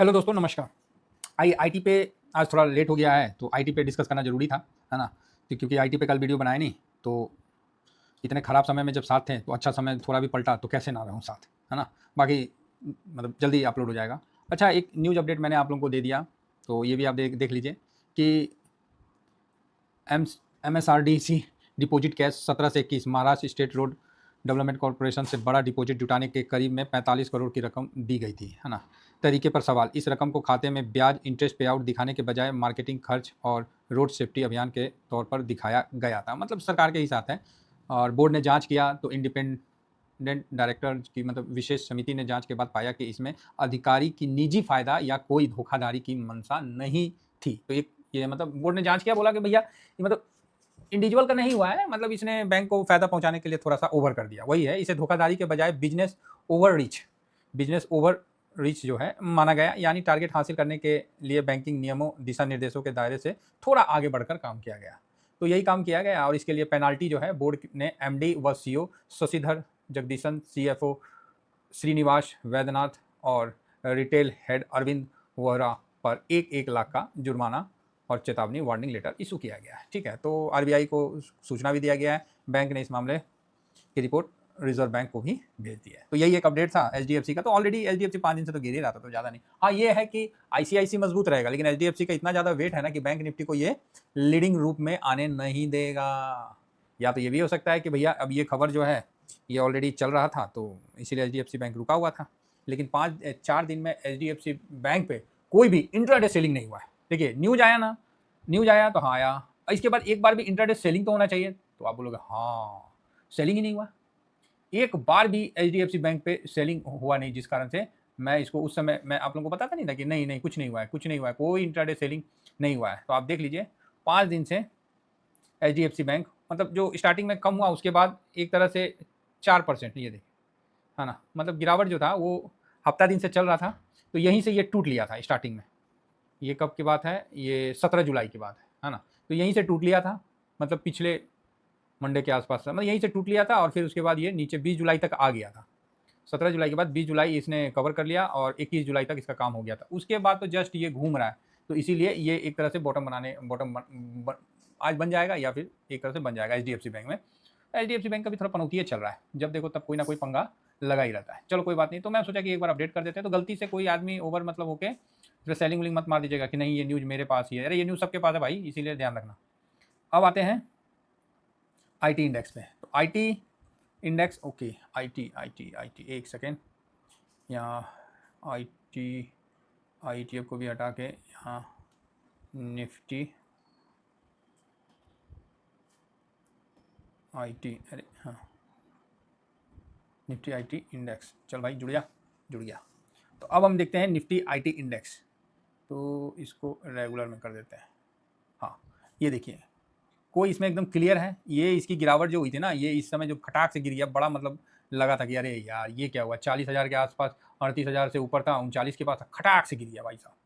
Hello दोस्तों, नमस्कार। IT पे आज थोड़ा लेट हो गया है, तो आईटी पे डिस्कस करना ज़रूरी था, है ना? तो क्योंकि आईटी पे कल वीडियो बनाया नहीं, तो इतने ख़राब समय में जब साथ थे, तो अच्छा समय थोड़ा भी पलटा तो कैसे ना रहूँ साथ, है ना? बाकी मतलब जल्दी अपलोड हो जाएगा। अच्छा, एक न्यूज़ अपडेट मैंने आप लोगों को दे दिया, तो ये भी आप देख देख लीजिए कि एम एमएसआरडीसी डिपॉजिट कैश 17 से 21 Maharashtra state road development corporation से बड़ा डिपॉजिट जुटाने के करीब में 45 करोड़ की रकम दी गई थी, है ना? तरीके पर सवाल, इस रकम को खाते में ब्याज इंटरेस्ट पे आउट दिखाने के बजाय मार्केटिंग खर्च और रोड सेफ्टी अभियान के तौर पर दिखाया गया था। मतलब सरकार के ही साथ है। और बोर्ड ने जांच किया तो इंडिपेंडेंट डायरेक्टर की मतलब विशेष समिति ने जांच के बाद पाया कि इसमें अधिकारी की निजी फायदा या कोई धोखाधड़ी की मंशा नहीं थी। तो एक ये मतलब बोर्ड ने जांच किया, बोला कि भैया ये मतलब इंडिविजुअल का नहीं हुआ है, मतलब इसने बैंक को फायदा पहुंचाने के लिए थोड़ा सा ओवर कर दिया। वही है, इसे धोखाधड़ी के बजाय बिजनेस ओवर रीच जो है माना गया, यानी टारगेट हासिल करने के लिए बैंकिंग नियमों दिशा निर्देशों के दायरे से थोड़ा आगे बढ़कर काम किया गया। तो यही काम किया गया और इसके लिए पेनाल्टी जो है बोर्ड ने एमडी व सीओ शशिधर जगदीशन, सीएफओ श्रीनिवास वैद्यनाथ और रिटेल हेड अरविंद वोहरा पर 1-1 लाख का जुर्माना और चेतावनी वार्निंग लेटर इशू किया गया है। ठीक है, तो आरबीआई को सूचना भी दिया गया है। बैंक ने इस मामले की रिपोर्ट रिजर्व बैंक को भी भेज दी है। तो यही एक अपडेट था एचडीएफसी का। तो ऑलरेडी एचडीएफसी 5 दिन से तो गिर ही रहा था, तो ज़्यादा नहीं। हाँ, ये है कि आईसीआईसी मजबूत रहेगा, लेकिन एचडीएफसी का इतना ज़्यादा वेट है ना कि बैंक निफ्टी को ये लीडिंग रूप में आने नहीं देगा। या तो ये भी हो सकता है कि भैया अब ये खबर जो है ये ऑलरेडी चल रहा था, तो इसीलिए एचडीएफसी बैंक रुका हुआ था। लेकिन 4 दिन में एचडीएफसी बैंक पे कोई भी इंट्राडे सेलिंग नहीं हुआ है। देखिए, न्यूज आया ना, न्यूज आया तो हाँ आया, इसके बाद एक बार भी इंट्राडे सेलिंग तो होना चाहिए। तो आप बोलोगे हाँ, सेलिंग ही नहीं हुआ। एक बार भी एचडीएफसी बैंक पे सेलिंग हुआ नहीं, जिस कारण से मैं इसको उस समय मैं आप लोगों को बताता नहीं था कि नहीं नहीं कुछ नहीं हुआ है, कुछ नहीं हुआ है, कोई इंट्राडे सेलिंग नहीं हुआ है। तो आप देख लीजिए 5 दिन से एचडीएफसी बैंक मतलब जो स्टार्टिंग में कम हुआ, उसके बाद एक तरह से 4%, ये देखिए, है ना? मतलब गिरावट जो था वो हफ्ता दिन से चल रहा था, तो यहीं से ये टूट लिया था स्टार्टिंग में। ये कब की बात है? ये 17 जुलाई की बात है ना? तो यहीं से टूट लिया था, मतलब पिछले मंडे के आसपास, मतलब यहीं से टूट लिया था और फिर उसके बाद ये नीचे 20 जुलाई तक आ गया था। 17 जुलाई के बाद 20 जुलाई इसने कवर कर लिया और 21 जुलाई तक इसका काम हो गया था। उसके बाद तो जस्ट ये घूम रहा है। तो इसीलिए ये एक तरह से आज बन जाएगा या फिर एक तरह से बन जाएगा एचडीएफसी बैंक में। एचडीएफसी बैंक का भी थोड़ा पनौती चल रहा है, जब देखो तब कोई ना कोई पंगा लगा ही रहता है। चलो कोई बात नहीं, तो मैं सोचा कि एक बार अपडेट कर देते हैं। तो गलती से कोई आदमी ओवर मतलब होके फिर सेलिंग विलिंग मत मार दीजिएगा कि नहीं ये न्यूज़ मेरे पास ही है। अरे ये न्यूज़ सबके पास है भाई, इसीलिए ध्यान रखना। अब आते हैं आईटी इंडेक्स पे। तो IT index, okay, IT IT IT एक सेकेंड, यहाँ आईटी आईटीएफ को भी हटा के यहाँ निफ्टी आईटी, अरे हाँ, निफ्टी आईटी इंडेक्स, चल भाई जुड़ गया। तो अब हम देखते हैं निफ्टी आईटी इंडेक्स। तो इसको रेगुलर में कर देते हैं। हाँ, ये देखिए, कोई इसमें एकदम क्लियर है। ये इसकी गिरावट जो हुई थी ना, ये इस समय जो खटाक से गिर गया, बड़ा मतलब लगा था कि अरे यार ये क्या हुआ। 40,000 के आसपास, 38,000 से ऊपर था, 39 के पास था, खटाक से गिर गया भाई साहब,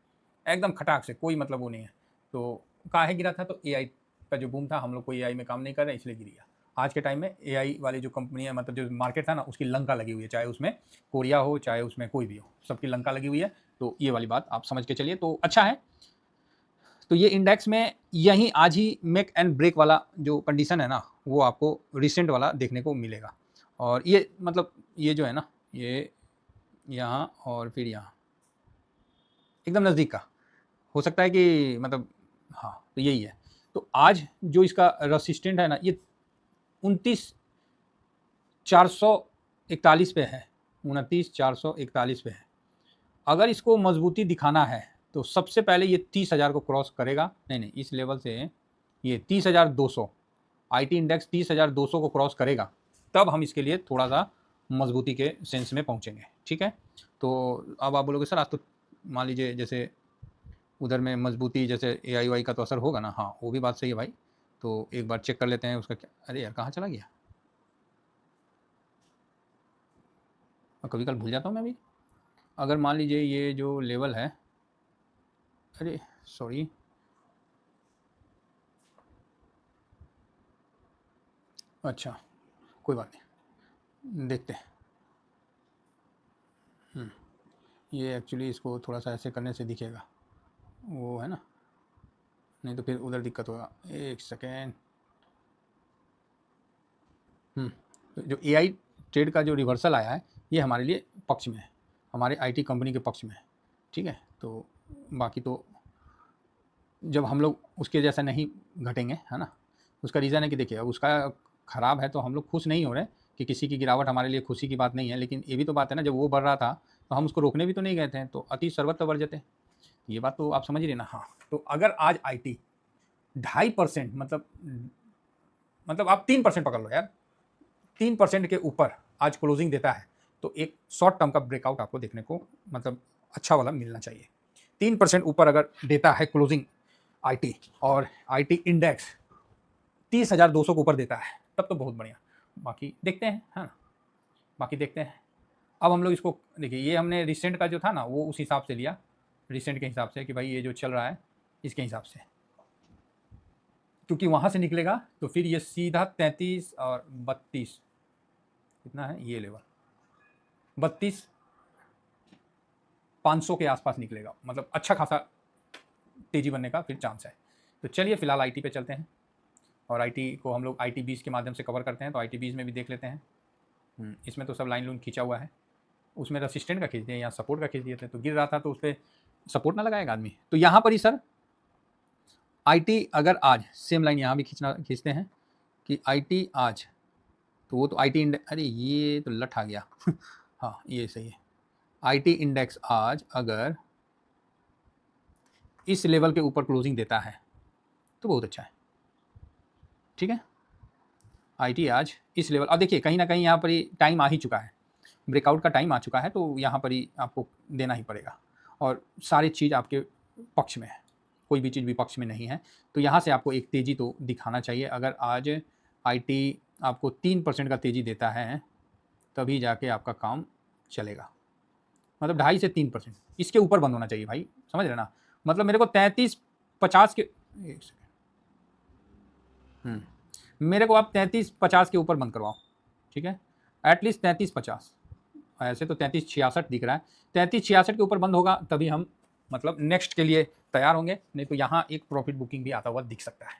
एकदम खटाक से, कोई मतलब वो नहीं है। तो काहे गिरा था? तो एआई का जो बूम था, हम लोग को एआई में काम नहीं कर रहे इसलिए गिर गया। आज के टाइम में एआई वाली जो कंपनी है, मतलब जो मार्केट था ना, उसकी लंका लगी हुई है, चाहे उसमें कोरिया हो चाहे उसमें कोई भी हो, सबकी लंका लगी हुई है। तो ये वाली बात आप समझ के चलिए, तो अच्छा है। तो ये इंडेक्स में यहीं आज ही मेक एंड ब्रेक वाला जो कंडीशन है ना, वो आपको रिसेंट वाला देखने को मिलेगा। और ये मतलब ये जो है ना, ये यहाँ और फिर यहाँ एकदम नज़दीक का हो सकता है कि मतलब, हाँ, तो यही है। तो आज जो इसका रसिस्टेंट है ना, ये 29,441 पे है, 29,441 पे है। अगर इसको मजबूती दिखाना है तो सबसे पहले ये 30,000 को क्रॉस करेगा। नहीं, इस लेवल से ये 30,200, आईटी इंडेक्स 30,200 को क्रॉस करेगा, तब हम इसके लिए थोड़ा सा मजबूती के सेंस में पहुंचेंगे। ठीक है, तो अब आप बोलोगे सर आज तो मान लीजिए जैसे उधर में मजबूती, जैसे एआई वाई का तो असर होगा ना। हाँ, वो भी बात सही है भाई। तो एक बार चेक कर लेते हैं उसका क्या। अरे यार कहाँ चला गया, और कभी कल भूल जाता हूँ मैं भी। अगर मान लीजिए ये जो लेवल है, अरे सॉरी, अच्छा कोई बात नहीं, देखते हैं। ये एक्चुअली इसको थोड़ा सा ऐसे करने से दिखेगा, वो है ना, नहीं तो फिर उधर दिक्कत होगा। एक सेकेंड। तो जो AI ट्रेड का जो रिवर्सल आया है ये हमारे लिए पक्ष में है, हमारे IT कंपनी के पक्ष में है, ठीक है। तो बाकी तो जब हम लोग उसके जैसा नहीं घटेंगे, है ना, उसका रीज़न है कि देखिए अब उसका ख़राब है तो हम लोग खुश नहीं हो रहे कि किसी की गिरावट हमारे लिए खुशी की बात नहीं है, लेकिन ये भी तो बात है ना, जब वो बढ़ रहा था तो हम उसको रोकने भी तो नहीं गए थे, तो अति सर्वत्र वर्जते, ये बात तो आप समझ रहे ना। हाँ, तो अगर आज IT 2.5% मतलब आप 3% पकड़ लो यार, 3% के ऊपर आज क्लोजिंग देता है तो एक शॉर्ट टर्म का ब्रेकआउट आपको देखने को मतलब अच्छा वाला मिलना चाहिए। 3% ऊपर अगर देता है क्लोजिंग IT, और IT इंडेक्स 30,200 के ऊपर देता है, तब तो बहुत बढ़िया। बाकी देखते हैं, है ना, बाकी देखते हैं। अब हम लोग इसको देखिए, ये हमने रिसेंट का जो था ना वो उस हिसाब से लिया, रिसेंट के हिसाब से कि भाई ये जो चल रहा है इसके हिसाब से, क्योंकि वहाँ से निकलेगा तो फिर ये सीधा 33 और 32 कितना है ये लेवल, 32,500 के आसपास निकलेगा, मतलब अच्छा खासा तेजी बनने का फिर चांस है। तो चलिए फिलहाल IT पे चलते हैं, और IT को हम लोग IT20 के माध्यम से कवर करते हैं, तो IT20 में भी देख लेते हैं। इसमें तो सब लाइन लून खींचा हुआ है, उसमें रसिस्टेंट का खींच दिए या सपोर्ट का खींच दिए थे, तो गिर रहा था तो उस पर सपोर्ट ना लगाएगा आदमी। तो यहाँ पर ही सर IT अगर आज सेम लाइन यहाँ भी खींचते हैं कि IT आज, तो वो तो IT इंडेक्स, अरे ये तो लट आ गया हाँ ये सही है। IT इंडेक्स आज अगर इस लेवल के ऊपर क्लोजिंग देता है तो बहुत अच्छा है, ठीक है। IT आज इस लेवल, अब देखिए कहीं ना कहीं यहाँ पर ही टाइम आ ही चुका है, ब्रेकआउट का टाइम आ चुका है, तो यहाँ पर ही आपको देना ही पड़ेगा, और सारी चीज़ आपके पक्ष में है, कोई भी चीज़ विपक्ष में नहीं है। तो यहाँ से आपको एक तेज़ी तो दिखाना चाहिए। अगर आज IT आपको 3% का तेज़ी देता है तभी जाके आपका काम चलेगा, मतलब 2.5 से 3%, इसके ऊपर बंद होना चाहिए भाई, समझ रहे ना। मतलब मेरे को 33-50 के, एक सेकेंड, मेरे को आप 33-50 के ऊपर बंद करवाओ, ठीक है, एटलीस्ट 33-50, ऐसे तो 33-66 दिख रहा है, 33-66 के ऊपर बंद होगा तभी हम मतलब नेक्स्ट के लिए तैयार होंगे, नहीं तो यहाँ एक प्रॉफिट बुकिंग भी आता हुआ दिख सकता है।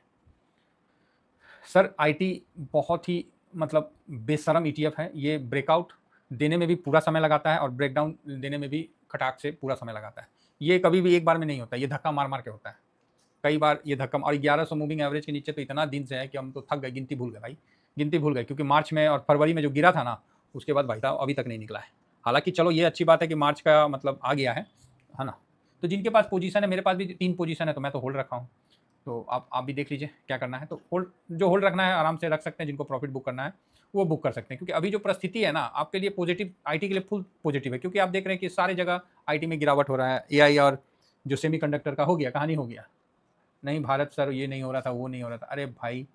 सर IT बहुत ही मतलब बेशरम ETF है, ये ब्रेकआउट देने में भी पूरा समय लगाता है और ब्रेकडाउन देने में भी खटाक से पूरा समय लगाता है। ये कभी भी एक बार में नहीं होता, ये धक्का मार मार के होता है, कई बार ये धक्का, और 1100 मूविंग एवरेज के नीचे तो इतना दिन से है कि हम तो थक गए, गिनती भूल गए भाई, गिनती भूल गए, क्योंकि मार्च में और फरवरी में जो गिरा था ना उसके बाद भाई साहब अभी तक नहीं निकला है। हालांकि चलो ये अच्छी बात है कि मार्च का मतलब आ गया है ना। तो जिनके पास पोजीशन है, मेरे पास भी 3 पोजीशन है तो मैं तो होल्ड रखा हूँ, तो आप भी देख लीजिए क्या करना है, तो होल्ड, जो होल्ड रखना है आराम से रख सकते हैं, जिनको प्रॉफिट बुक करना है वो बुक कर सकते हैं, क्योंकि अभी जो परिस्थिति है ना आपके लिए पॉजिटिव, IT के लिए फुल पॉजिटिव है, क्योंकि आप देख रहे हैं कि सारी जगह IT में गिरावट हो रहा है। AI और जो सेमीकंडक्टर का हो गया, कहानी हो गया, नहीं भारत सर ये नहीं हो रहा था, वो नहीं हो रहा था, अरे भाई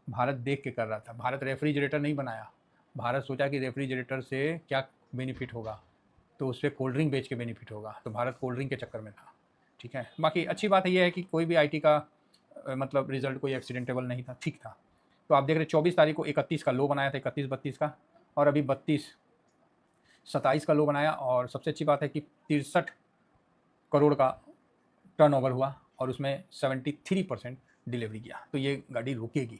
भारत देख के कर रहा था, भारत रेफ्रिजरेटर नहीं बनाया, भारत सोचा कि रेफ्रिजरेटर से क्या बेनिफिट होगा, तो उस पर कोल्ड ड्रिंक बेच के बेनिफिट होगा, तो भारत कोल्ड ड्रिंक के चक्कर में था, ठीक है। बाकी अच्छी बात है ये है कि कोई भी IT का मतलब रिजल्ट कोई एक्सीडेंटेबल नहीं था, ठीक था। तो आप देख रहे 24 तारीख को 31 का लो बनाया था, 31-32 का, और अभी 32-27 का लो बनाया, और सबसे अच्छी बात है कि 63 करोड़ का टर्नओवर हुआ और उसमें 73% डिलीवरी किया, तो ये गाड़ी रोकेगी,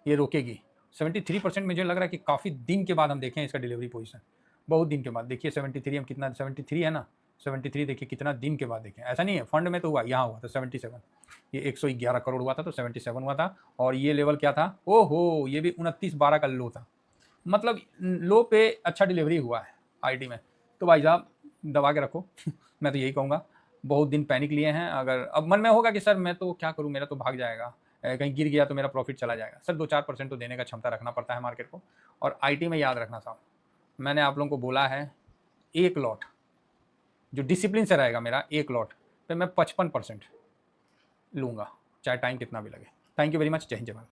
ये रोकेगी 73%। मुझे लग रहा है कि काफ़ी दिन के बाद हम देखें इसका डिलीवरी पोजीशन, बहुत दिन के बाद देखिए 73, हम कितना 73 है ना, 73 देखिए कितना दिन के बाद देखें, ऐसा नहीं है फंड में तो हुआ, यहाँ हुआ था 77, ये 111 करोड़ हुआ था तो 77 हुआ था, और ये लेवल क्या था, ओहो ये भी 29-12 का लो था, मतलब लो पे अच्छा डिलीवरी हुआ है IT में। तो भाई साहब दबा के रखो मैं तो यही कहूँगा, बहुत दिन पैनिक लिए हैं, अगर अब मन में होगा कि सर मैं तो क्या करूँ, मेरा तो भाग जाएगा, कहीं गिर गया तो मेरा प्रॉफिट चला जाएगा, सर 2-4% तो देने का क्षमता रखना पड़ता है मार्केट को। और IT में याद रखना साहब, मैंने आप लोगों को बोला है, एक लॉट जो डिसिप्लिन से रहेगा मेरा, एक लॉट पे मैं 55% लूँगा, चाहे टाइम कितना भी लगे। थैंक यू वेरी मच, जय हिंद जय भारत।